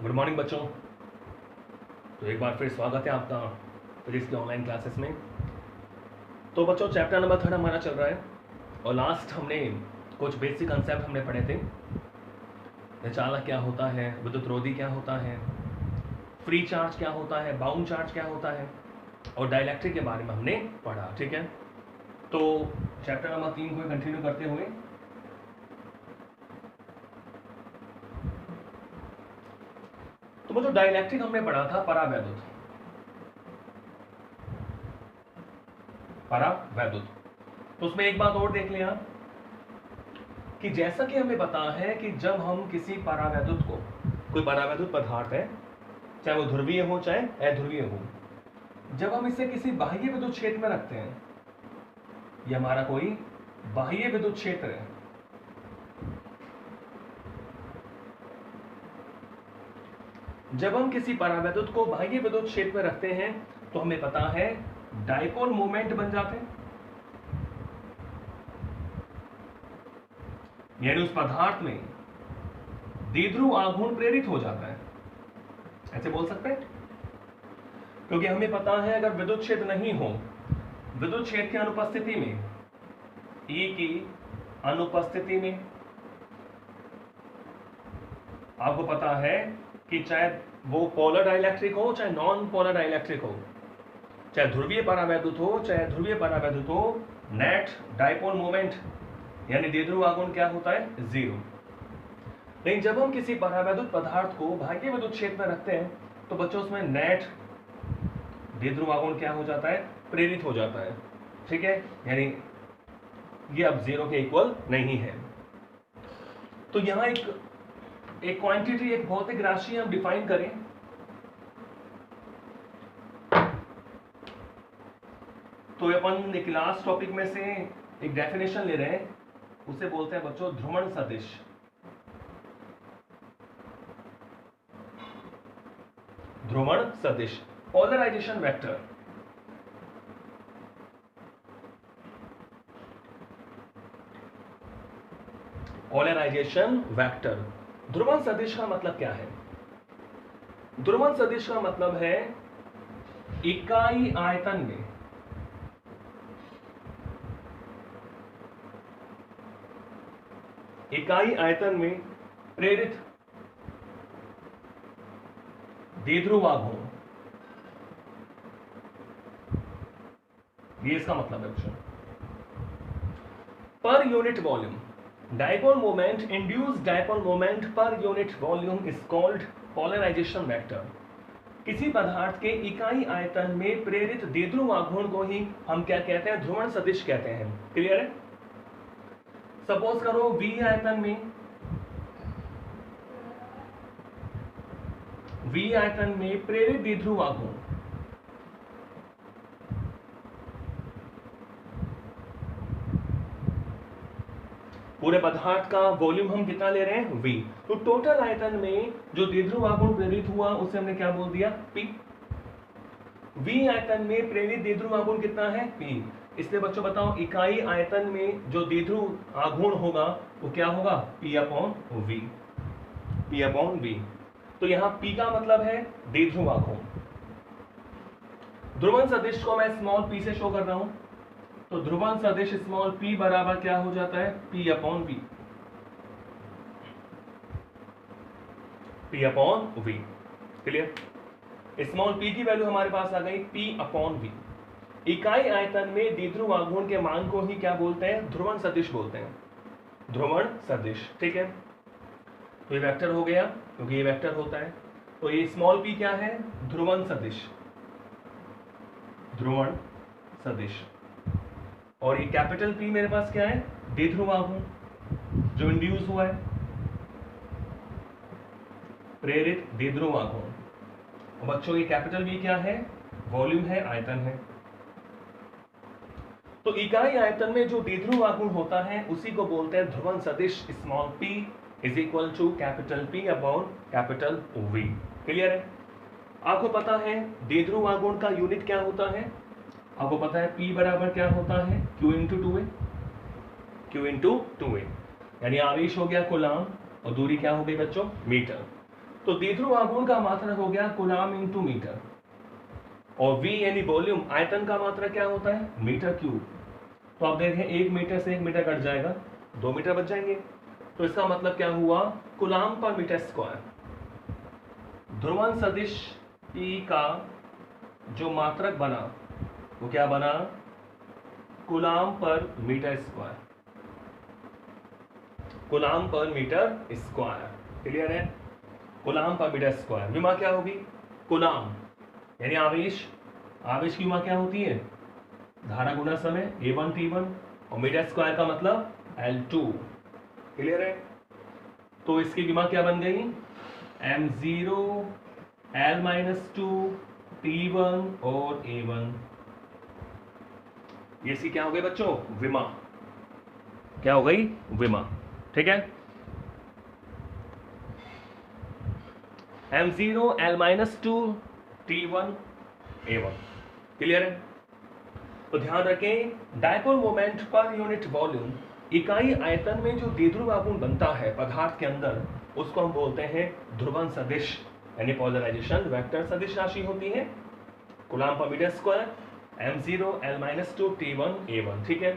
Good morning बच्चों। तो एक बार फिर स्वागत है आपका फिजिक्स की ऑनलाइन क्लासेस में। तो बच्चों चैप्टर नंबर 3 हमारा चल रहा है और लास्ट हमने कुछ बेसिक कंसेप्ट हमने पढ़े थे। चालक क्या होता है, विद्युत रोधी क्या होता है, फ्री चार्ज क्या होता है, बाउंड चार्ज क्या होता है और डाइलेक्ट्रिक के बारे में हमने पढ़ा। ठीक है, तो चैप्टर नंबर 3 को कंटिन्यू करते हुए तो जो डाइलेक्ट्रिक हमने पढ़ा था परावैद्युत, तो उसमें एक बात और देख लें आप कि जैसा कि हमें पता है कि जब हम किसी परावैद्युत को, कोई परावैद्युत पदार्थ है चाहे वो ध्रुवीय हो चाहे अध्रुवीय हो, जब हम इसे किसी बाह्य विद्युत क्षेत्र में रखते हैं, ये हमारा कोई बाह्य विद्युत क्षेत्र है, जब हम किसी परावैद्युत को बाह्य विद्युत क्षेत्र में रखते हैं तो हमें पता है डाइपोल मोमेंट बन जाते हैं, यानी उस पदार्थ में द्विध्रुव आघूर्ण प्रेरित हो जाता है, ऐसे बोल सकते हैं। क्योंकि हमें पता है अगर विद्युत क्षेत्र नहीं हो, विद्युत क्षेत्र की अनुपस्थिति में, ई की अनुपस्थिति में आपको पता है कि चाहे वो पोलर डाइलेक्ट्रिक हो चाहे नॉन पोलर डाइलेक्ट्रिक हो, चाहे ध्रुवीय परावैद्युत हो चाहे ध्रुवीय परावैद्युत हो, नेट डाइपोल मोमेंट यानी द्विध्रुव आघूर्ण क्या होता है, जीरो। लेकिन जब हम किसी परावैद्युत पदार्थ को बाह्य विद्युत क्षेत्र में रखते हैं तो बच्चों उसमें नेट द्विध्रुव आघूर्ण क्या हो जाता है, प्रेरित हो जाता है। ठीक है, यानी ये अब जीरो के इक्वल नहीं है। तो यहां एक क्वांटिटी, एक भौतिक राशि हम डिफाइन करें, तो अपन एक लास्ट टॉपिक में से एक डेफिनेशन ले रहे हैं, उसे बोलते हैं बच्चों ध्रुवण सदिश। ध्रुवण सदिश, पोलराइजेशन वेक्टर। Polarisation vector. ध्रुवण सदिश का मतलब क्या है? ध्रुवण सदिश का मतलब है इकाई आयतन में प्रेरित द्विध्रुव आघूर्ण, ये इसका मतलब है बच्चों। Per unit volume, dipole moment, induced dipole moment per unit volume is called polarization vector. किसी पदार्थ के इकाई आयतन में प्रेरित द्विध्रुव आघूर्ण को ही हम क्या कहते हैं, ध्रुवण सदिश कहते हैं। क्लियर है? सपोज करो V आयतन में प्रेरित द्विध्रुव आघूर्ण पूरे पदार्थ का वॉल्यूम हम कितना ले रहे हैं, V। तो टोटल आयतन में जो द्विध्रुव आघूर्ण प्रेरित हुआ उसे हमने क्या बोल दिया, P। V आयतन में प्रेरित द्विध्रुव आघूर्ण कितना है, P। इसलिए बच्चों बताओ इकाई आयतन में जो द्विध्रुव आघूर्ण होगा वो क्या होगा, P अपॉन V। तो यहां P का मतलब है द्विध्रुव आघूर्ण। ध्रुवण सदिश को मैं स्मॉल p से शो कर रहा हूं, तो ध्रुवण सदिश स्मॉल p बराबर क्या हो जाता है, P upon V। Clear? Small p की वैल्यू हमारे पास आ गई P अपॉन V। इकाई आयतन में द्विध्रुव आघूर्ण के मान को ही क्या बोलते हैं, ध्रुवण सदिश बोलते हैं, ध्रुवण सदिश। ठीक है, तो ये वेक्टर हो गया क्योंकि ये वेक्टर होता है। तो ये स्मॉल p क्या है, ध्रुवण सदिश। और ये कैपिटल P मेरे पास क्या है, द्विध्रुव आघूर्ण जो इंड्यूस हुआ है, प्रेरित द्विध्रुव आघूर्ण। बच्चों ये कैपिटल V क्या है, वॉल्यूम है, आयतन है। तो इकाई आयतन में जो द्विध्रुव आघूर्ण होता है उसी को बोलते हैं ध्रुवण सदिश small p is equal to capital P upon capital V। Clear है? आपको पता है द्विध्रुव आघूर्ण का यूनिट क्या होता है, आपको पता है P बराबर क्या होता है, Q इंटू 2a, यानी आवेश हो गया कूलाम और दूरी क्या हो गई बच्चों, मीटर। तो द्विध्रुव आघूर्ण का मात्रक हो गया कूलाम इंटू मीटर, और V यानी वॉल्यूम आयतन का मात्रक क्या होता है मीटर क्यूब। तो आप देखें 1 मीटर से 1 मीटर कट जाएगा, 2 मीटर बच जाएंगे। तो इसका मतलब क्या हुआ कूलाम पर मीटर स्क्वायर। ध्रुवण सदिश E का जो मात्रक बना वो क्या बना कूलाम पर मीटर स्क्वायर, कूलाम पर मीटर स्क्वायर। क्लियर है? कूलाम पर मीटर स्क्वायर। विमा क्या होगी कूलाम यानी आवेश, आवेश की विमा क्या होती है धारा गुना समय A1 T1, और मीटर स्क्वायर का मतलब L2। क्लियर है? तो इसकी विमा क्या बन गई M0 L-2 T1 और A1। ये इसकी क्या हो गई बच्चों विमा, क्या हो गई विमा। ठीक है? M0 L-2 T1 A1। Clear है? तो ध्यान रखें dipole moment per unit volume, इकाई आयतन में जो द्विध्रुव आघूर्ण बनता है पदार्थ के अंदर उसको हम बोलते हैं ध्रुवण सदिश यानी पोलराइजेशन वेक्टर सदिश राशि होती है कूलाम पर metre square M0 L-2 T1 A1। ठीक है?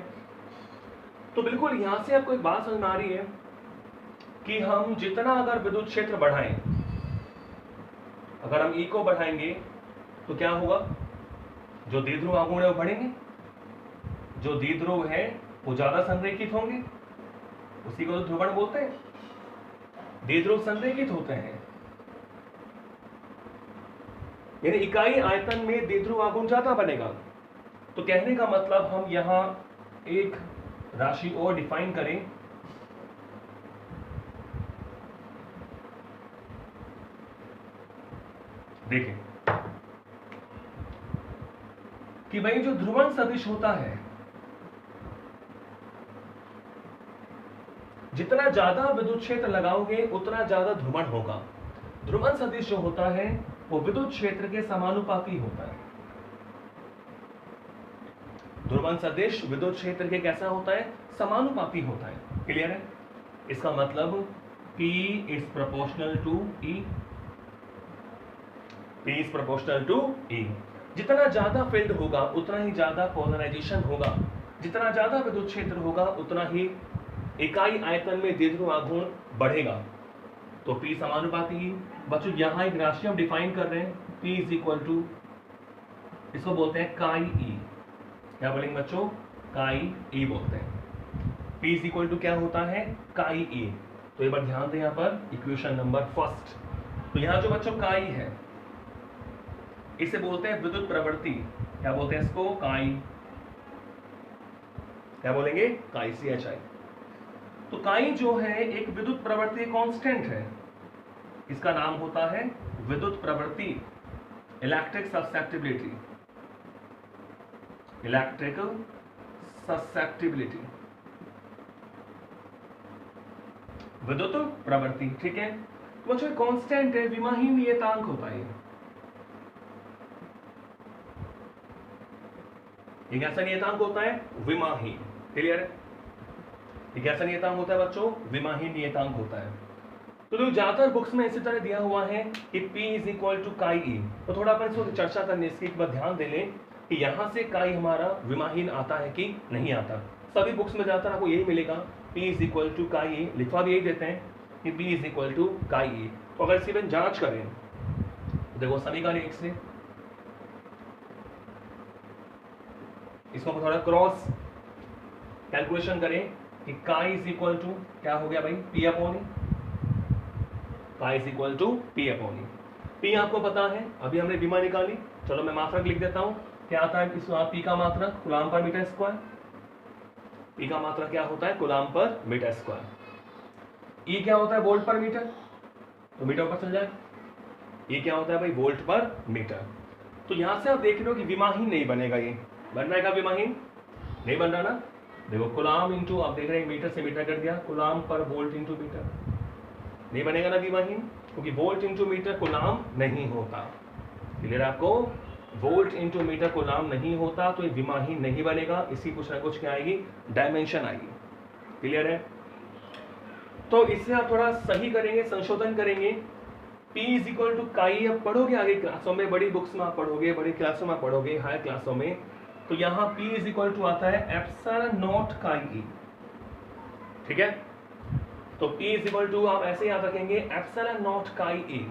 तो बिल्कुल यहां से आपको एक बात समझ में आ रही है कि हम जितना अगर विद्युत क्षेत्र बढ़ाएं, अगर हम E को बढ़ाएंगे तो क्या होगा जो द्विध्रुव आघूर्ण है वो बढ़ेंगे, जो द्विध्रुव है वो ज्यादा संरेखित होंगे, उसी को तो ध्रुवण बोलते हैं। द्विध्रुव संरेखित होते हैं यानी इकाई आयतन में द्विध्रुव आघूर्ण ज्यादा बनेगा। तो कहने का मतलब हम यहां एक राशि और डिफाइन करें, देखें कि भाई जो ध्रुवण सदिश होता है जितना ज्यादा विद्युत क्षेत्र लगाओगे उतना ज्यादा ध्रुवण होगा। ध्रुवण सदिश जो होता है वो विद्युत क्षेत्र के समानुपाती होता है। ध्रुवण सदिश विद्युत क्षेत्र के कैसा होता है समानुपाती होता है। क्लियर है? इसका मतलब P is proportional to E, P is proportional to E। जितना ज्यादा फील्ड होगा उतना ही ज्यादा पोलराइजेशन होगा, जितना ज्यादा विद्युत क्षेत्र होगा उतना ही इकाई आयतन में द्विध्रुव आघूर्ण बढ़ेगा। तो P समानुपाती। बच्चों यहां एक राशि हम डिफाइन कर रहे हैं P इज इक्वल टू, इसको बोलते हैं काई E। क्या बोलेंगे बच्चों काई E बोलते हैं। P इज इक्वल टू क्या होता है काई E। तो एक बार ध्यान दें यहां पर इक्वेशन नंबर फर्स्ट। तो यहां जो बच्चों काई है इसे बोलते हैं विद्युत प्रवृत्ति। क्या बोलते हैं इसको काई, क्या बोलेंगे काई CHI। तो काई जो है एक विद्युत प्रवृत्ति कांस्टेंट है, इसका नाम होता है विद्युत प्रवृत्ति इलेक्ट्रिक ससेप्टिबिलिटी, इलेक्ट्रिकल ससेप्टिबिलिटी विद्युत प्रवृत्ति। ठीक है? तो बच्चों कांस्टेंट है, विमाहीन नियतांक होता है। ये कैसा नियतांक होता है विमाहीन। क्लियर है? ये कैसा नियतांक होता है बच्चों विमाहीन नियतांक होता है। तो ज्यादातर बुक्स में इसी तरह दिया हुआ है कि P इज इक्वल टू काई E। तो थोड़ा अपन इसको चर्चा करने इसकी एक बार ध्यान दे लें कि यहां से काई हमारा विमाहीन आता है कि नहीं आता। सभी बुक्स में ज्यादातर आपको यही मिलेगा P इज इक्वल टू काई E, लिखवा भी यही देते हैं कि P इज इक्वल टू काई E। तो अगर इसकी अपन जांच करें देखो समीकरण 1 से इसको हम थोड़ा क्रॉस कैलकुलेशन करें कि काई इज इक्वल टू क्या हो गया भाई P upon E। Chi is equal to P upon E। P आपको पता है, अभी हमने विमा निकाली। चलो मैं मात्रक लिख देता हूं। क्या आता है इस P का मात्रक कूलाम पर मीटर स्क्वायर। P का मात्रक क्या होता है कूलाम पर मीटर स्क्वायर। E क्या होता है वोल्ट पर मीटर, तो मीटर पर चल जाए। E क्या होता है भाई वोल्ट पर मीटर। तो यहां से आप देख रहे हो कि विमाहीन नहीं बनेगा, ये बन रहेगा विमाहीन नहीं बन रहा ना। देखो कूलाम इंटू आप देख रहे हैं मीटर से मीटर कर दिया, कूलाम पर वोल्ट इंटू मीटर नहीं बनेगा ना विमाहीन, क्योंकि वोल्ट इंटू मीटर कूलाम नहीं होता। क्लियर आपको? वोल्ट इंटू मीटर कूलाम नहीं होता तो ये विमाहीन नहीं बनेगा। इसकी कुछ ना कुछ क्या आएगी डायमेंशन आएगी। क्लियर है? तो इससे आप थोड़ा सही करेंगे संशोधन करेंगे P इज इक्वल टू काई, अब पढ़ोगे आगे क्लासों में, बड़ी बुक्स में आप पढ़ोगे, बड़ी क्लासों में पढ़ोगे, हायर क्लासों में, तो यहाँ P इज इक्वल टू आता है एप्सिलॉन नॉट काई ई, ठीक है। तो P इज इक्वल टू आप ऐसे याद रखेंगे एप्सिलॉन नॉट काई ई।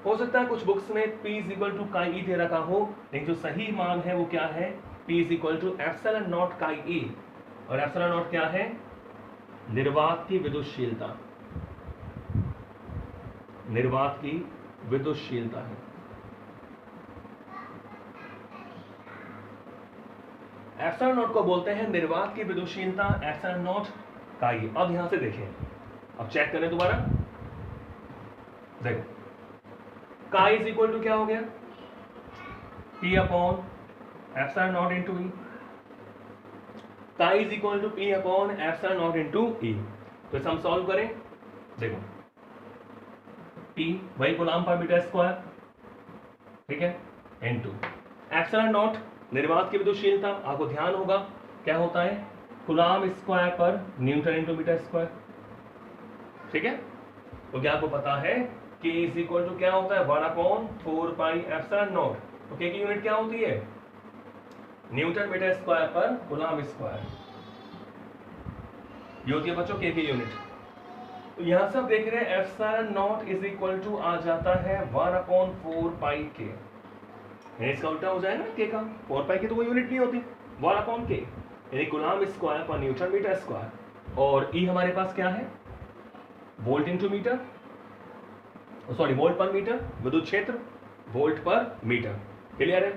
हो सकता है कुछ बुक्स में P इज इक्वल टू काई ई दे रखा हो, लेकिन जो सही मान है वो क्या है, P is equal to epsilon naught chi E. और एप्सिलॉन नॉट क्या है, निर्वात की विद्युतशीलता, निर्वात की विद्युतशीलता है। एप्सिलॉन नॉट को बोलते हैं निर्वात की विद्युतशीलता, एप्सिलॉन नॉट काई। अब यहां से देखें, अब चेक करें दोबारा, देखो काई इज इक्वल टू क्या हो गया, P upon epsilon naught into E। Chi is equal to P upon epsilon naught into E। तो इसे हम सॉल्व करें, देखो P वही कूलम्ब पर मीटर स्क्वायर, ठीक है, इनटू एप्सिलॉन नॉट निर्वात की विद्युतशीलता, आपको ध्यान होगा क्या होता है, coulomb square per Newton into metre square, ठीक है। तो क्या आपको पता है K इज इक्वल टू क्या होता है, 1/4 पाई एप्सिलॉन नॉट। तो K की यूनिट क्या होती है, न्यूटन मीटर स्क्वायर पर कूलम्ब स्क्वायर, ये होती है बच्चों K की यूनिट। तो यहां से आप देख रहे हैं epsilon naught is equal to आ जाता है 1/4 पाई K, इसका उल्टा हो जाएगा K का, 4 पाई की तो कोई यूनिट नहीं होती, 1/K यानी coulomb square per newton metre square. और E हमारे पास क्या है, volt into metre, sorry volt per metre, विद्युत क्षेत्र वोल्ट पर मीटर, क्लियर है।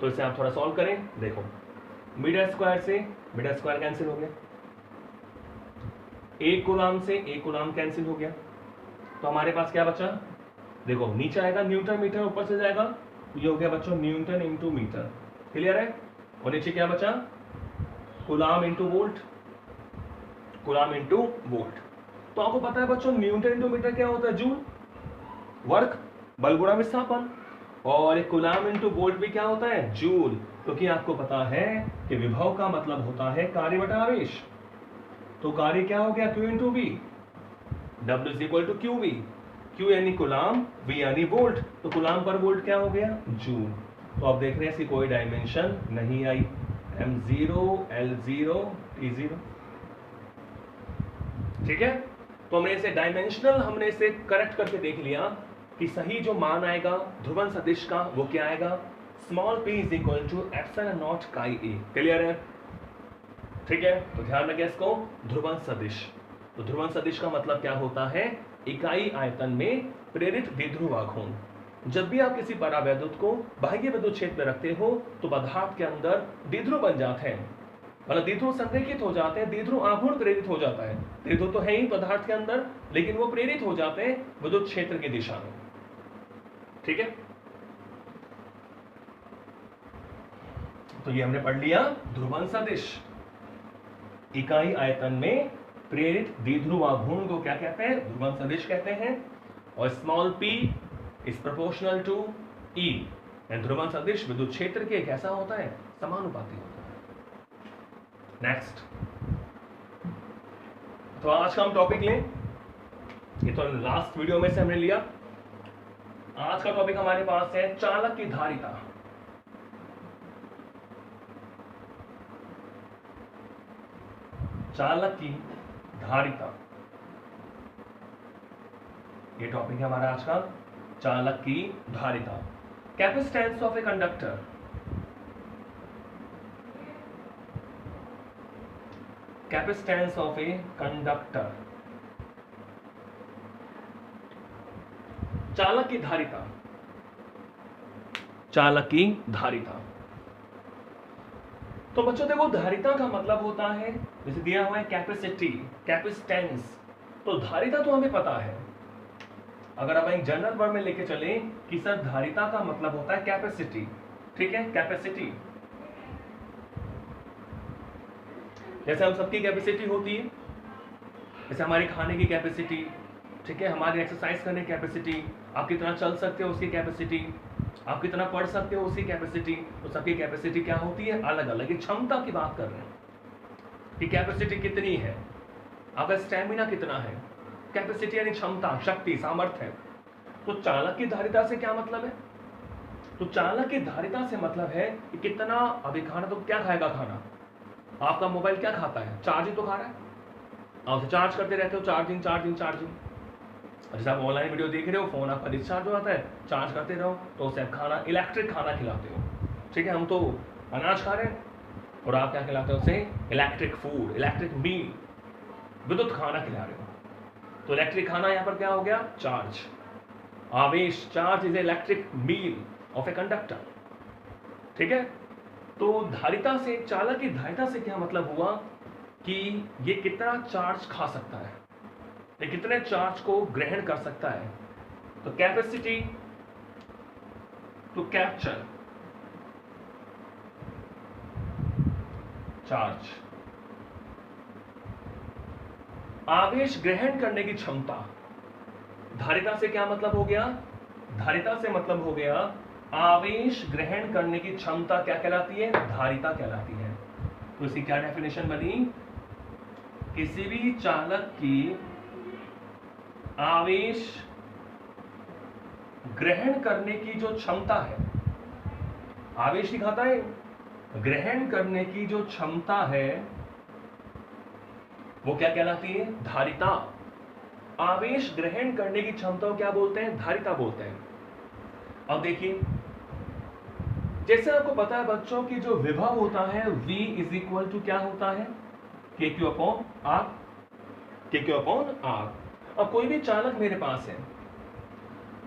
तो इसे आप थोड़ा सॉल्व करें, देखो मीटर स्क्वायर से मीटर स्क्वायर कैंसिल हो गया, एक कूलम्ब से एक कूलम्ब कैंसिल हो गया, तो हमारे पास क्या बचा, देखो नीचे आएगा न्यूटन मीटर, ऊपर से जाएगा, तो ये हो गया बच्चों न्यूटन इंटू मीटर, क्लियर है। और नीचे क्या बचा, coulomb into volt, coulomb into volt. तो आपको पता है बच्चों न्यूटन इंटू मीटर क्या होता है, जूल, वर्क, बल गुणा विस्थापन, और कूलम्ब इंटू वोल्ट भी क्या होता है, जूल, क्योंकि आपको पता है कि विभव का मतलब होता है कार्य बटा आवेश। तो कार्य क्या हो गया, Q into V, W is equal to QV, Q यानी कूलम्ब, V यानी वोल्ट, तो कूलम्ब पर वोल्ट क्या हो गया, जूल। तो आप देख रहे हैं इसकी कोई डायमेंशन नहीं आई, M0 L0 T0, ठीक है। तो हमने इसे डायमेंशनल, हमने इसे करेक्ट करके देख लिया कि सही जो मान आएगा ध्रुवन सदिश का वो क्या आएगा, small p is equal to epsilon naught chi E, clear है, ठीक है। तो ध्यान रखें इसको, ध्रुवन सदिश। तो ध्रुवन सदिश का मतलब क्या होता है, इकाई आयतन में प्रेरित द्विध्रुव आघूर्ण। जब भी आप किसी परावैद्युत को बाह्य विद्युत क्षेत्र में रखते हो तो पदार्थ के अंदर द्विध्रुव बन जाते हैं, मतलब द्विध्रुव संरेखित हो जाते हैं, द्विध्रुव आघूर्ण प्रेरित हो जाता है। द्विध्रुव तो है ही पदार्थ के अंदर, लेकिन वो प्रेरित हो जाते हैं विद्युत क्षेत्र की दिशा में, ठीक है। तो ये हमने पढ़ लिया ध्रुवन सदिश, इकाई आयतन में प्रेरित द्विध्रुव आघूर्ण को क्या कहते हैं, ध्रुवन सदिश कहते हैं। और small p is proportional to E, ध्रुवन सदिश विद्युत क्षेत्र के कैसा होता है, समानुपाती होता है। नेक्स्ट, तो आज का हम टॉपिक लें, ये तो लास्ट वीडियो में से हमने लिया। आज का टॉपिक हमारे पास है चालक की धारिता। चालक की धारिता, ये टॉपिक है हमारा आज का, चालक की धारिता। Capacitance of a conductor, capacitance of a conductor, चालक की धारिता, चालक की धारिता। तो बच्चों देखो, धारिता का मतलब होता है, जैसे दिया हुआ है कैपेसिटी, कैपेसिटेंस, तो धारिता तो हमें पता है। अगर आप एक जनरल वर्ड में लेके चले कि सर धारिता का मतलब होता है कैपेसिटी, ठीक है, कैपेसिटी। जैसे हम सबकी कैपेसिटी होती है, जैसे हमारे खाने की कैपेसिटी, ठीक है, हमारी एक्सरसाइज करने की कैपेसिटी, आप कितना चल सकते हो उसकी कैपेसिटी, आप कितना पढ़ सकते हो उसकी कैपेसिटी। तो सबकी कैपेसिटी क्या होती है, अलग अलग। ये क्षमता की बात कर रहे हैं कि कैपेसिटी कितनी है, आपका स्टैमिना कितना है। कैपेसिटी यानी क्षमता, शक्ति, सामर्थ्य है। तो चालक की धारिता से क्या मतलब है? तो चालक की धारिता से मतलब है कि कितना, अभी खाना तो क्या खाएगा, खाना आपका मोबाइल क्या खाता है, चार्ज ही तो खा रहा है, आप उसे चार्ज करते रहते हो, चार्जिंग चार्जिंग चार्जिंग। जैसे आप ऑनलाइन वीडियो देख रहे हो, फोन आपका डिस्चार्ज हो जाता है, चार्ज करते रहो, तो उसे आप खाना, इलेक्ट्रिक खाना खिलाते हो। ठीक है, हम तो अनाज खा रहे हैं और आप क्या खिलाते हो उसे, इलेक्ट्रिक फूड, इलेक्ट्रिक मील, विद्युत खाना खिला रहे हो। तो इलेक्ट्रिक खाना यहाँ पर क्या हो गया, चार्ज, आवेश, चार्ज इज इलेक्ट्रिक मील ऑफ ए कंडक्टर। ठीक है, तो धारिता से, चालक की धारिता से क्या मतलब हुआ कि ये कितना चार्ज खा सकता है, ये कितने चार्ज को ग्रहण कर सकता है। तो कैपेसिटी टू कैप्चर चार्ज, आवेश ग्रहण करने की क्षमता। धारिता से क्या मतलब हो गया, धारिता से मतलब हो गया आवेश ग्रहण करने की क्षमता क्या कहलाती है, धारिता कहलाती है। तो इसकी क्या डेफिनेशन बनी, किसी भी चालक की आवेश ग्रहण करने की जो क्षमता है, आवेश दिखाता है, ग्रहण करने की जो क्षमता है वो क्या कहलाती है, धारिता। आवेश ग्रहण करने की क्षमता को क्या बोलते हैं, धारिता बोलते हैं। अब देखिए, जैसे आपको पता है बच्चों की जो विभव होता है V इज इक्वल टू क्या होता है, के क्यू अपॉन आर, के क्यू अपॉन आर। अब कोई भी चालक मेरे पास है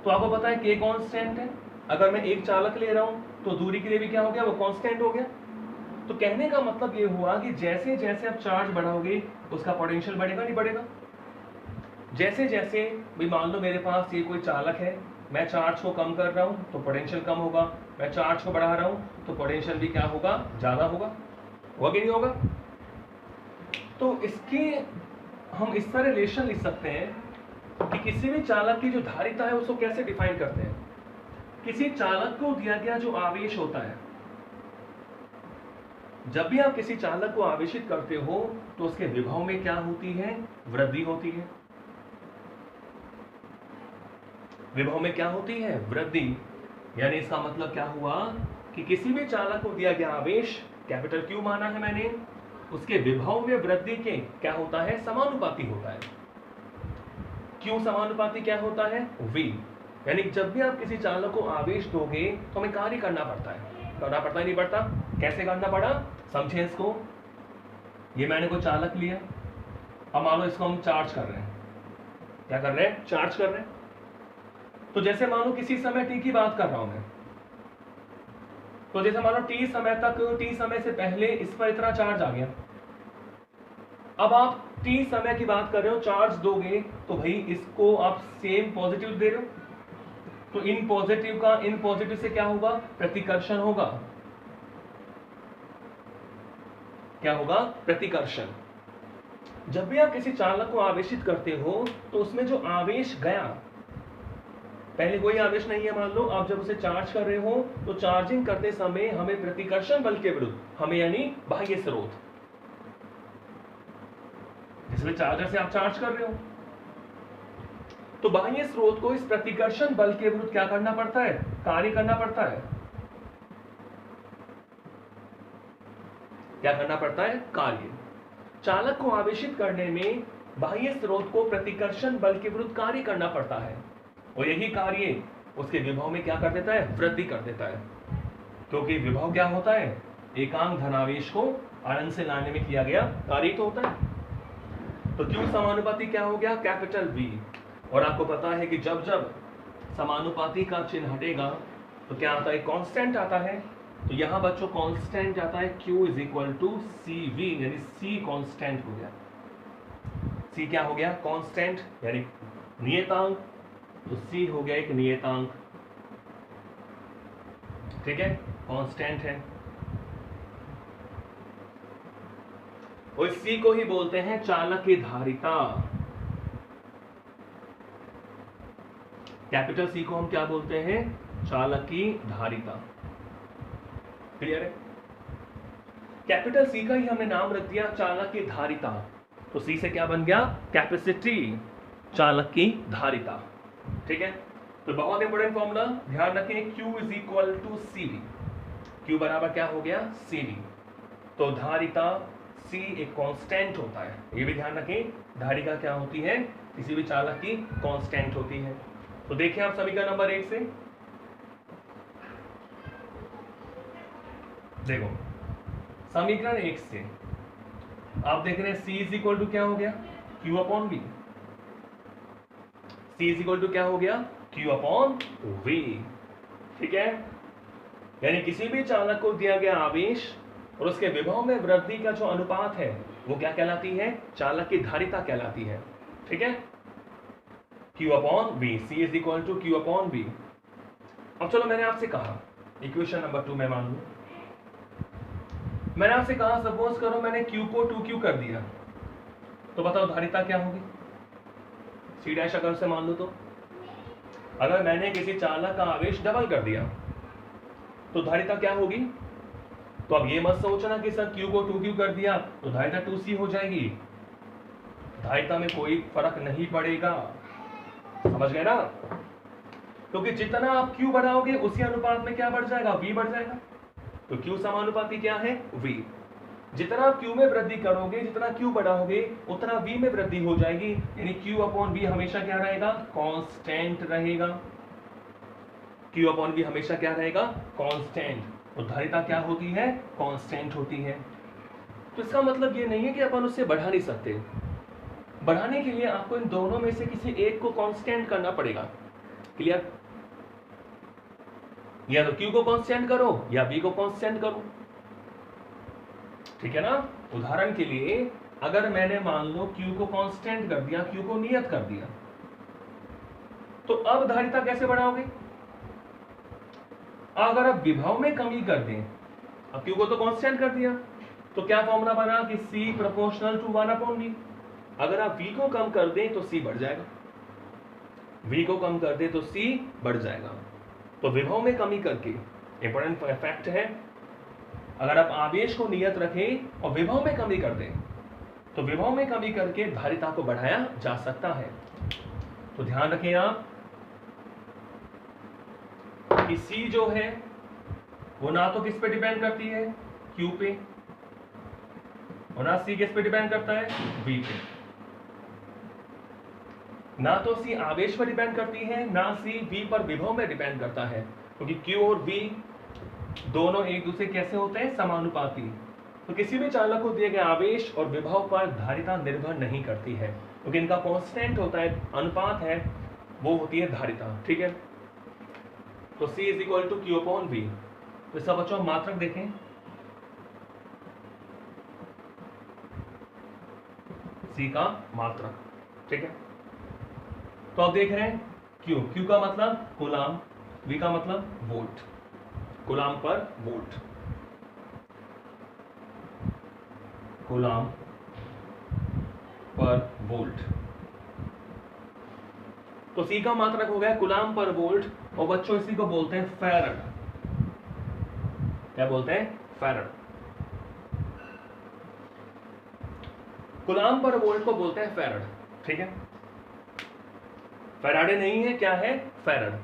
तो आपको पता है के कांस्टेंट है, अगर मैं एक चालक ले रहा हूं तो दूरी के लिए भी क्या हो गया, वो कांस्टेंट हो गया। तो कहने का मतलब ये हुआ कि जैसे जैसे आप चार्ज बढ़ाओगे उसका पोटेंशियल बढ़ेगा नहीं बढ़ेगा। जैसे जैसे भाई मान लो मेरे पास ये कोई चालक है, मैं चार्ज को कम कर रहा हूं तो पोटेंशियल कम होगा, मैं चार्ज को बढ़ा रहा हूं तो पोटेंशियल भी क्या होगा, ज्यादा होगा कि नहीं होगा। तो इसके हम इस तरह रिलेशन लिख सकते हैं कि किसी भी चालक की जो धारिता है उसको कैसे डिफाइन करते हैं। किसी चालक को दिया गया जो आवेश होता है, जब भी आप किसी चालक को आवेशित करते हो तो उसके विभव में क्या होती है, वृद्धि होती है। विभव में क्या होती है, वृद्धि। यानी इसका मतलब क्या हुआ कि किसी भी चालक को दिया गया आवेश, कैपिटल क्यू माना है मैंने, उसके विभव में वृद्धि के क्या होता है, समानुपाती होता है। क्यू समानुपाती क्या होता है, V। यानी जब भी आप किसी चालक को आवेश दोगे तो हमें कार्य करना पड़ता है, नहीं पड़ता। कैसे करना पड़ा, समझे इसको। ये मैंने कोई चालक लिया, अब मान लो इसको हम चार्ज कर रहे हैं, क्या कर रहे हैं, चार्ज कर रहे हैं। तो जैसे मान लो किसी समय t की बात कर रहा हूं मैं, तो जैसे मान लो t समय तक, t समय से पहले इस पर इतना चार्ज आ गया। अब आप t समय की बात कर रहे हो, चार्ज दोगे तो भाई इसको आप सेम पॉजिटिव दे रहे हो, तो इन पॉजिटिव का इन पॉजिटिव से क्या होगा, प्रतिकर्षण होगा। क्या होगा, प्रतिकर्षण। जब भी आप किसी चालक को आवेशित करते हो तो उसमें जो आवेश गया, पहले कोई आवेश नहीं है, मान लो आप जब उसे चार्ज कर रहे हो तो चार्जिंग करते समय हमें प्रतिकर्षण बल के विरुद्ध, हमें यानी बाह्य स्रोत, जिसमें चार्जर से आप चार्ज कर रहे हो, तो बाह्य स्रोत को इस प्रतिकर्षण बल के विरुद्ध क्या करना पड़ता है, कार्य करना पड़ता है। क्या करना पड़ता है, कार्य। चालक को आवेशित करने में बाह्य स्रोत को प्रतिकर्षण बल के विरुद्ध कार्य करना पड़ता है, और यही कार्य उसके विभव में क्या कर देता है, वृद्धि कर देता है। क्योंकि विभव क्या होता है, एकांक धनावेश को अनंत से लाने में किया गया कार्य तो होता है। तो क्यू समानुपाती क्या हो गया, कैपिटल V। और आपको पता है कि जब जब समानुपाती का चिन्ह हटेगा तो क्या आता है, कांस्टेंट आता है। तो यहां बच्चों कांस्टेंट आता है Q is equal to CV, यानी C कांस्टेंट हो गया। C क्या हो गया, कांस्टेंट यानी नियतांक, तो C हो गया एक नियतांक। ठीक है, कांस्टेंट है, और C को ही बोलते हैं चालक की धारिता। कैपिटल C को हम क्या बोलते हैं, चालक की धारिता। क्लियर है, कैपिटल C का ही हमने नाम रख दिया चालक की धारिता। तो C से क्या बन गया, कैपेसिटी, चालक की धारिता। ठीक है, तो बहुत इंपॉर्टेंट फॉर्मूला ध्यान रखें, Q is equal to CV। Q बराबर क्या हो गया, CV। तो धारिता C एक कांस्टेंट होता है, ये भी ध्यान रखें, धारिता क्या होती है, किसी भी चालक की कांस्टेंट होती है। तो देखिए आप समीकरण नंबर 1 से, देखो समीकरण 1 से आप देख रहे हैं C इज इक्वल टू क्या हो गया, Q upon V। C is equal to क्या हो गया, Q अपॉन V। ठीक है, यानी किसी भी चालक को दिया गया आवेश और उसके विभव में वृद्धि का जो अनुपात है वो क्या कहलाती है, चालक की धारिता कहलाती है। ठीक है, Q upon V, C is equal to Q upon V। अब चलो मैंने आपसे कहा इक्वेशन नंबर 2 में मान लूं, मैंने आपसे कहा सपोज करो मैंने Q को 2Q कर दिया, तो बताओ धारिता क्या होगी, C डैश अगर से मान लो तो। अगर मैंने किसी चालक का आवेश डबल कर दिया तो धारिता क्या होगी। तो अब ये मत सोचना कि सर Q को 2Q कर दिया तो धारिता 2C हो जाएगी, धारिता में कोई फर्क नहीं पड़ेगा, समझ गए ना। क्योंकि जितना आप Q बढ़ाओगे उसी अनुपात में क्या बढ़ जाएगा, V बढ़ जाएगा। तो Q समानुपाती क्या है, V। जितना आप Q में वृद्धि करोगे, जितना Q बढ़ाओगे उतना V में वृद्धि हो जाएगी, यानी Q अपॉन V हमेशा क्या रहेगा, कांस्टेंट रहेगा। Q अपॉन V हमेशा क्या रहेगा, कांस्टेंट। तो धारिता क्या होती है, कांस्टेंट होती है। तो इसका मतलब ये नहीं है कि अपन उससे बढ़ा नहीं सकते, बढ़ाने के लिए आपको इन दोनों में से किसी एक को कांस्टेंट करना पड़ेगा। क्लियर, या तो Q को कांस्टेंट करो या V को कांस्टेंट करो, ठीक है ना। उदाहरण के लिए अगर मैंने मान लो Q को कांस्टेंट कर दिया, Q को नियत कर दिया, तो अब धारिता कैसे बढ़ाओगे। अगर आप विभव में कमी कर दें, अब Q को तो कांस्टेंट कर दिया, तो क्या फॉर्मूला बना कि C proportional to 1 upon V। अगर आप V को कम कर दें तो C बढ़ जाएगा, V को कम कर दें तो C बढ़ जाएगा। तो विभव में कमी करके, इंपॉर्टेंट फैक्ट है, अगर आप आवेश को नियत रखें और विभव में कमी कर दें तो विभव में कमी करके धारिता को बढ़ाया जा सकता है। तो ध्यान रखें आप कि C जो है वो ना तो किस पे डिपेंड करती है, Q पे, और ना C किस पे डिपेंड करता है, V पे। ना तो C आवेश पर डिपेंड करती है, ना C V पर विभव में डिपेंड करता है, क्योंकि Q और V दोनों एक दूसरे कैसे होते हैं, समानुपाती। तो किसी भी चालक को दिए गए आवेश और विभव पर धारिता निर्भर नहीं करती है, क्योंकि इनका कांस्टेंट होता है, अनुपात है, वो होती है धारिता। ठीक है, तो C is equal to Q upon V। तो सब बच्चों मात्रक देखें, C का मात्रक। ठीक है, तो आप देख रहे हैं Q का मतलब कूलाम, V का मतलब वोल्ट, कूलाम पर वोल्ट, कूलाम पर वोल्ट। तो C का मात्रक हो गया कूलाम पर वोल्ट, और बच्चों इसी को बोलते हैं फैरड। क्या बोलते हैं, फैरड। कूलाम पर वोल्ट को बोलते हैं फैरड। ठीक है, फैराडे नहीं है, क्या है, फैरड।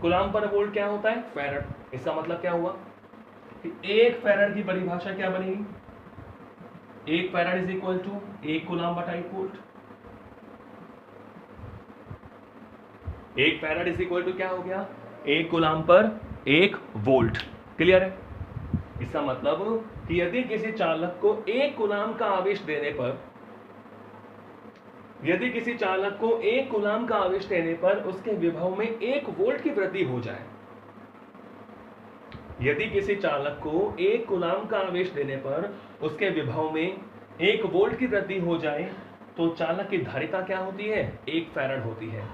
कूलाम पर वोल्ट क्या होता है, फैरड। इसका मतलब क्या हुआ कि एक फैरड की परिभाषा क्या बनेगी, एक फैरड इज इक्वल टू एक कूलाम बटा 1 वोल्ट। एक फैरड इज इक्वल टू क्या हो गया, एक कूलाम पर 1 वोल्ट। क्लियर है। इसका मतलब कि यदि किसी चालक को 1 कूलाम का आवेश देने पर, यदि किसी चालक को 1 कूलाम का आवेश देने पर उसके विभव में 1 वोल्ट की वृद्धि हो जाए, यदि किसी चालक को 1 कूलाम का आवेश देने पर उसके विभव में 1 वोल्ट की वृद्धि हो जाए, तो चालक की धारिता क्या होती है, 1 फैरड होती है।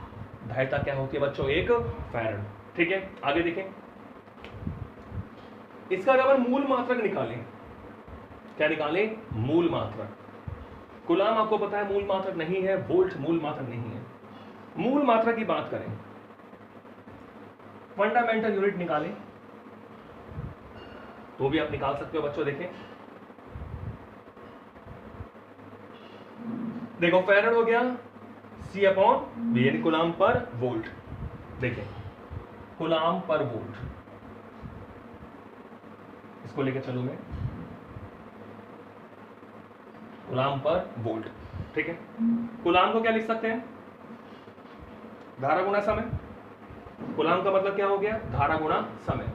धारिता क्या होती है बच्चों, 1 फैरड। ठीक है, आगे देखें। इसका अगर मूल मात्रक निकालें, क्या निकालें, मूल मात्रक। कूलाम आपको पता है मूल मात्रक नहीं है, वोल्ट मूल मात्रक नहीं है। मूल मात्रक की बात करें, फंडामेंटल यूनिट निकालें, तो भी आप निकाल सकते हो बच्चों। देखें, देखो फैरड हो गया C अपॉन V, यानी कूलाम पर वोल्ट। देखिए कूलाम पर वोल्ट, इसको लेके चलूं मैं, कूलाम पर वोल्ट, ठीक है। कूलाम को क्या लिख सकते हैं, धारा गुणा समय। कूलाम का मतलब क्या हो गया, धारा गुणा समय,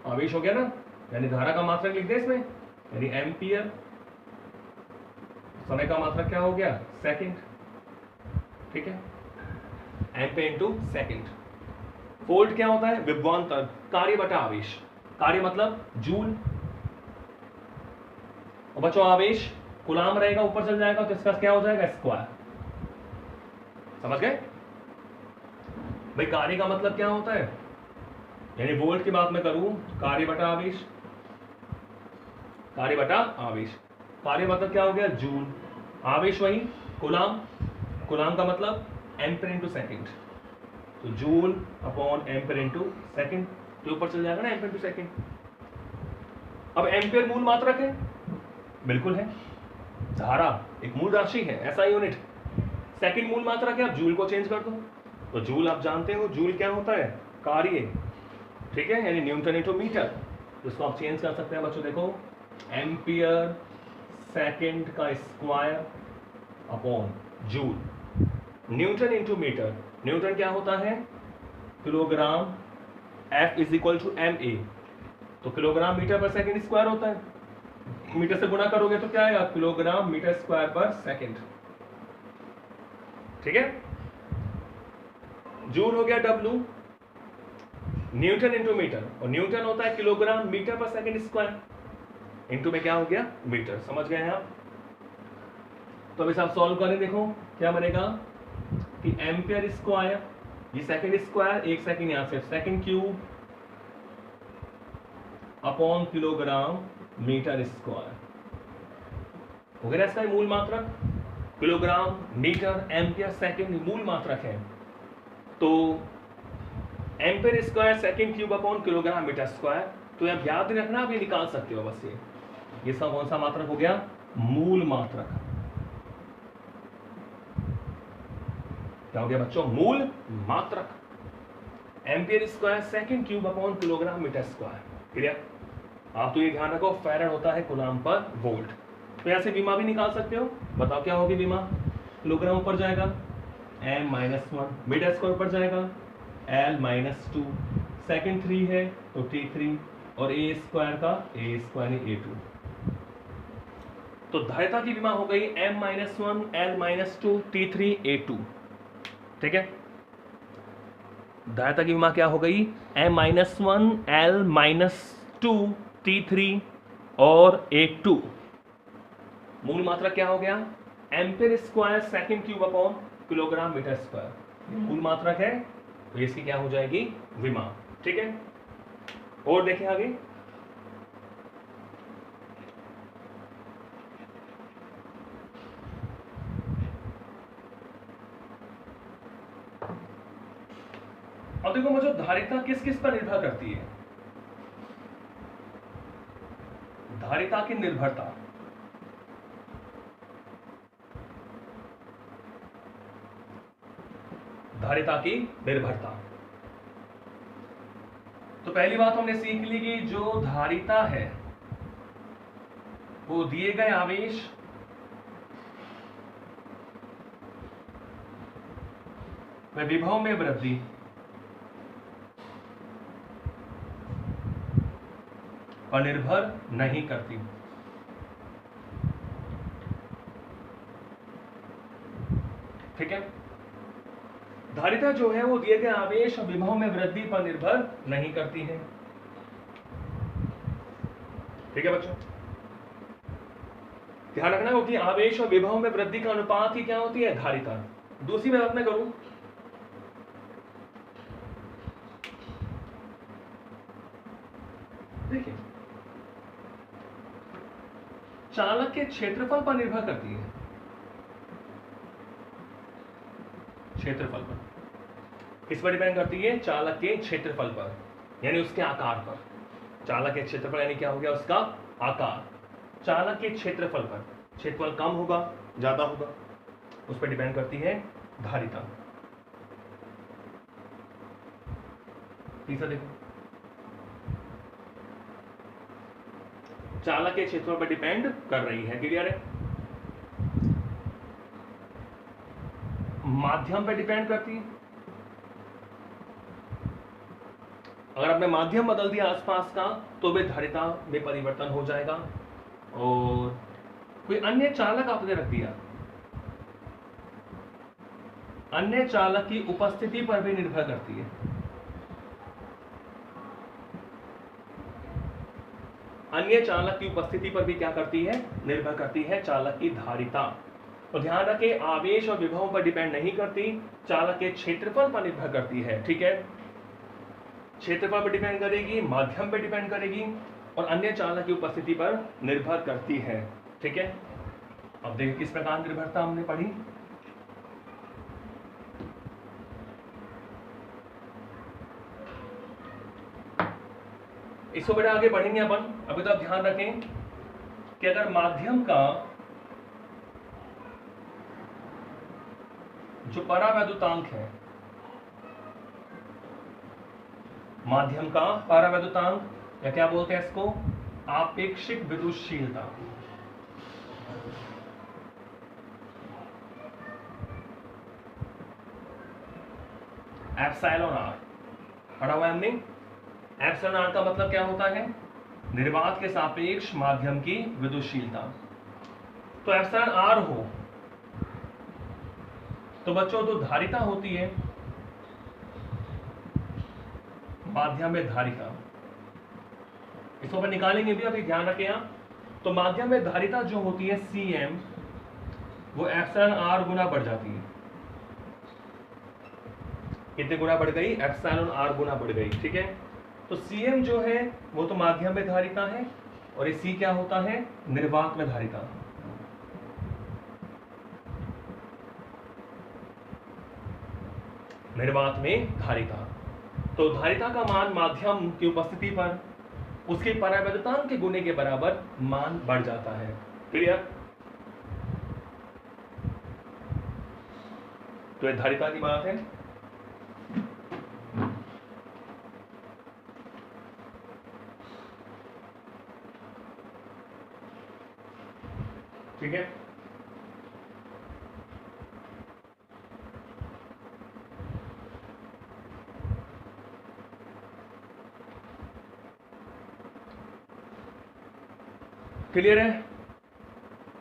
आवेश हो गया ना, यानी धारा का मात्रक लिख दे इसमें, यानी एम्पियर, समय का मात्रक क्या हो गया, सेकंड, ठीक है, एम्पियर इनटू सेकंड। वोल्ट क्या होता है, विभवांतर, कार्य बटा आवेश, कार्य मतलब जूल, और बच्चों आवेश कूलाम रहेगा, ऊपर चल जाएगा तो इसका क्या हो जाएगा, स्क्वायर, समझ गए भाई। कार्य का मतलब क्या होता है, यानी वोल्ट की बात मैं करूं, कार्य बटा आवेश, कार्य बटा आवेश, कार्य मतलब क्या हो गया, जूल, आवेश वही कूलाम, कूलाम का मतलब एम्पियर इनटू सेकंड, तो joule upon ampere into second, तो ऊपर चल जाएगा ना एम्पियर इनटू सेकंड। अब एम्पियर मूल मात्रक है, बिल्कुल है, धारा एक मूल राशि है, ऐसा यूनिट। सेकंड मूल मात्रक है, आप जूल को चेंज कर दो, तो जूल आप जानते हो, जूल क्या होता है, कार्य, ठीक है, यानी न्यूटन इनटू मीटर, तो इसको आप चेंज कर सकते हैं बच्चों, देखो एम्पियर सेकंड का square upon joule, newton into metre, newton क्या होता है, kilogram, F is equal to ma, तो kilogram metre per second square होता है, मीटर से गुणा करोगे तो क्या आएगा, kilogram metre square per second, ठीक है। जूल हो गया W, न्यूटन इनटू मीटर, और न्यूटन होता है kilogram metre per second square, into में क्या हो गया, मीटर, समझ गए हैं आप। तो अब इसे आप सॉल्व करें, देखो क्या बनेगा कि एम्पियर स्क्वायर, ये सेकंड स्क्वायर, एक सेकंड यहां से, second cube upon kilogram metre square, हो गया इसका मूल मात्रक, किलोग्राम मीटर एम्पियर सेकंड मूल मात्रक है, तो ampere square second cube upon kilogram metre square, तो आप याद रखना, आप ये निकाल सकते हो बस, ये सब कौन सा मात्रक हो गया, मूल मात्रक, क्या हो गया बच्चों, मूल मात्रक, ampere square second cube upon kilogram metre square, clear. आप तो ये ध्यान रखो, फैराड होता है कूलाम पर वोल्ट, तो यहां से विमा भी निकाल सकते हो, बताओ क्या होगी विमा, किलोग्राम ऊपर जाएगा m-1, मीटर स्क्वायर ऊपर जाएगा l-2, सेकंड 3 है तो T3, और a स्क्वायर का a स्क्वायर A2, तो धारिता की विमा हो गई m-1 l-2 T3 A2, ठीक है। धारिता की विमा क्या हो गई, m-1 l-2 T3 और A2, मूल मात्रा क्या हो गया, ampere square second cube upon kilogram metre square, मूल मात्रक है, तो इसकी क्या हो जाएगी, विमा, ठीक है। और देखें आगे, अब देखो मुझे धारिता किस किस पर निर्भर करती है, धारिता की निर्भरता, धारिता की निर्भरता, तो पहली बात हमने सीख ली कि जो धारिता है वो दिए गए आवेश व विभव में वृद्धि पर निर्भर नहीं करती, ठीक है। धारिता जो है वो दिए गए आवेश और विभव में वृद्धि पर निर्भर नहीं करती है, ठीक है बच्चों, ध्यान रखना, क्योंकि आवेश और विभव में वृद्धि का अनुपात ही क्या होती है, धारिता। दूसरी बात मैं करूं, देखिए चालक के क्षेत्रफल पर निर्भर करती है, क्षेत्रफल पर, किस पर डिपेंड करती है, चालक के क्षेत्रफल पर, यानी उसके आकार पर, चालक के क्षेत्रफल यानी क्या हो गया, उसका आकार, चालक के क्षेत्रफल पर, क्षेत्रफल कम होगा ज्यादा होगा, उस पर डिपेंड करती है धारिता। तीसरा देखो, चालक के क्षेत्रफल पर डिपेंड कर रही है। क्लियर है? माध्यम पे डिपेंड करती है। अगर आपने माध्यम बदल दिया आसपास का तो भी धारिता में परिवर्तन हो जाएगा। और कोई अन्य चालक आपने रख दिया, अन्य चालक की उपस्थिति पर भी निर्भर करती है। अन्य चालक की उपस्थिति पर भी क्या करती है? निर्भर करती है चालक की धारिता। तो ध्यान रखें, आवेश और विभव पर डिपेंड नहीं करती, चालक के क्षेत्रफल पर निर्भर करती है। ठीक है, क्षेत्रफल पर डिपेंड करेगी, माध्यम पर डिपेंड करेगी और अन्य चालक की उपस्थिति पर निर्भर करती है। ठीक है, अब देखिए किस प्रकार निर्भरता हमने पढ़ी। इसको बेटा आगे बढ़ेंगे अपन। अभी तो आप ध्यान रखें कि अगर माध्यम का जो परावैद्युतांक है, माध्यम का परावैद्युतांक या क्या बोलते हैं इसको, आपेक्षिक विद्युतशीलता, एप्सिलॉन आर पढ़ा हुआ है हमने। एप्सिलॉन आर का मतलब क्या होता है? निर्वात के सापेक्ष माध्यम की विद्युतशीलता। तो एप्सिलॉन आर हो तो बच्चों तो धारिता होती है, माध्यम में धारिता, इसको अपन निकालेंगे भी, अभी ध्यान रखें आप। तो माध्यम में धारिता जो होती है Cm, वो एप्सिलॉन आर गुना बढ़ जाती है। कितने गुना बढ़ गई? एप्सिलॉन आर गुना बढ़ गई। ठीक है, तो Cm जो है वो तो माध्यम में धारिता है और ये C क्या होता है? निर्वात में धारिता। निर्वात में धारिता। तो धारिता का मान माध्यम की उपस्थिति पर उसके परावैद्युतांक के गुने के बराबर मान बढ़ जाता है। क्लियर? तो ये धारिता की बात है। ठीक है, क्लियर है?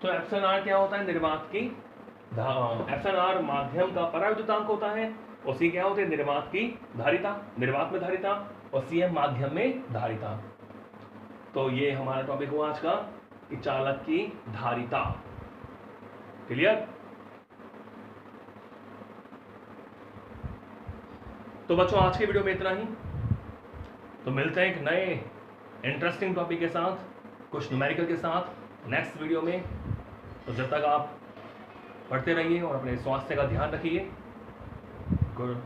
तो एप्सिलॉन आर क्या होता है? निर्वात की एप्सिलॉन आर माध्यम का परावैद्युतांक होता है और सी क्या होती है? निर्वात की धारिता, निर्वात में धारिता, और Cm माध्यम में धारिता। तो ये हमारा टॉपिक हुआ आज का, कि चालक की धारिता। क्लियर? तो बच्चों आज के वीडियो में इतना ही। तो मिलते हैं एक नए इंटरेस्टिंग टॉपिक के साथ, कुछ न्यूमेरिकल के साथ नेक्स्ट वीडियो में। तो जब तक आप पढ़ते रहिए और अपने स्वास्थ्य का ध्यान रखिए। गुड